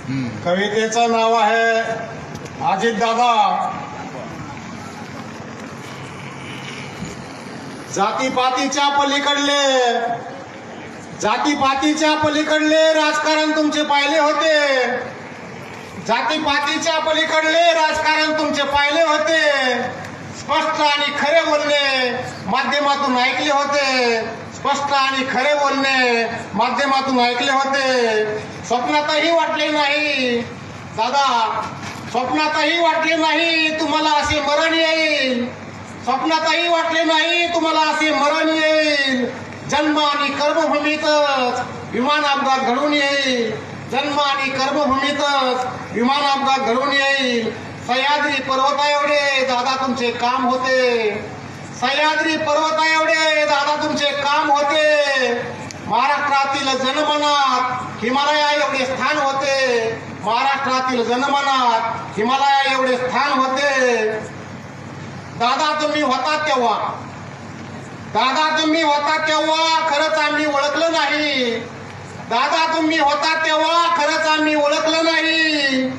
कवितेचं नाव आहे अजितदादा. जातीपातीच्या पलीकडले राजकारण तुमचे पाहिले होते. जातीपातीच्या पलीकडले राजकारण तुमचे पाहिले होते. स्पष्ट आणि खरे बोलणे माध्यमातून ऐकले होते. स्पष्ट आणि खरे बोलणे माध्यमातून ऐकले होते. स्वप्नातही वाटले नाही दादा, स्वप्नातही वाटले नाही तुम्हाला असे मरण येईल. स्वप्नातही वाटले नाही तुम्हाला असे मरण येईल. जन्म आणि कर्मभूमीतच विमान अपघात घडून येईल. जन्म आणि कर्मभूमीतच विमान अपघात घडून येईल. सह्याद्री पर्वता एवढे दादा तुमचे काम होते. सह्याद्री पर्वता एवढे दादा तुमचे काम होते. महाराष्ट्रातील जनमनात हिमालया एवढे स्थान होते. महाराष्ट्रातील जनमनात हिमालया एवढे स्थान होते. दादा तुम्ही होता तेव्हा, दादा तुम्ही होता तेव्हा खरंच आम्ही ओळखलं नाही. दादा तुम्ही होता तेव्हा खरंच आम्ही ओळखलं नाही.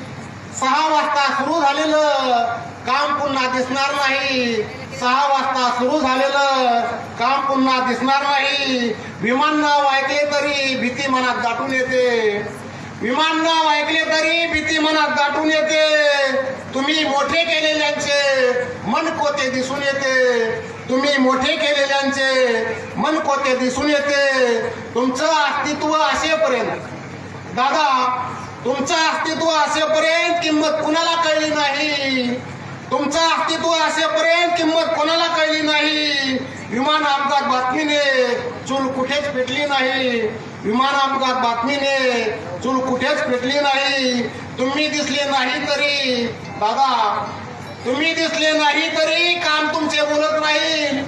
6 वाजता सुरू झालेलं काम पुन्हा दिसणार नाही. 6 वाजता सुरू झालेलं काम पुन्हा दिसणार नाही. विमान नाव ऐकले तरी भीती मनात दाटून येते. विमान नाव ऐकले तरी भीती मनात दाटून येते. तुम्ही मोठे केलेल्यांचे मन कोते दिसून येते. तुम्ही मोठे केलेल्यांचे मन कोते दिसून येते. तुमचं अस्तित्व असेपर्यंत दादा, तुमचं अस्तित्व असेपर्यंत किंमत कुणाला कळली नाही. तुमचं अस्तित्व असेपर्यंत किंमत कोणाला कळली नाही. विमान अपघात बातमीने चूल कुठेच पेटली नाही. विमान अपघात बातमीने चूल कुठेच पेटली नाही. तुम्ही दिसले नाही तरी दादा, तुम्ही दिसले नाही तरी काम तुमचे बोलत राहील.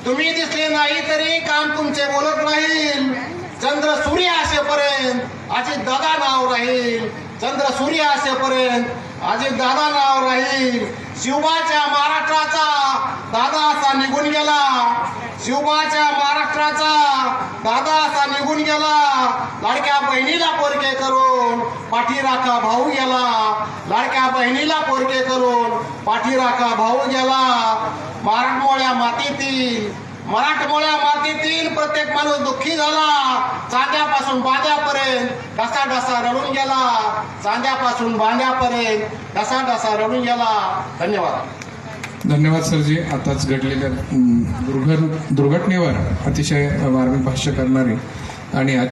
तुम्ही दिसले नाही तरी काम तुमचे बोलत राहील. चंद्र सूर्य असेपर्यंत अजितदादा नाव राहील. चंद्र सूर्य असेपर्यंत अजितदादा नाव राहील. शिवबाच्या महाराष्ट्राचा दादा असा निघून गेला. शिवबाच्या महाराष्ट्राचा दादा असा निघून गेला. लाडक्या बहिणीला पोरके करून पाठीराखा भाऊ गेला. लाडक्या बहिणीला पोरके करून पाठीराखा भाऊ गेला. मराठमोळ्या मातीतील प्रत्येक माणूस दुःखी झाला. चांद्यापासून बांद्यापर्यंत ढसा ढसा रडून गेला. चांद्यापासून बांद्यापर्यंत ढसा ढसा रडून गेला. धन्यवाद. धन्यवाद सरजी. आताच घडलेल्या दुर्घटनेवर अतिशय मार्मिक भाष्य करणारे आणि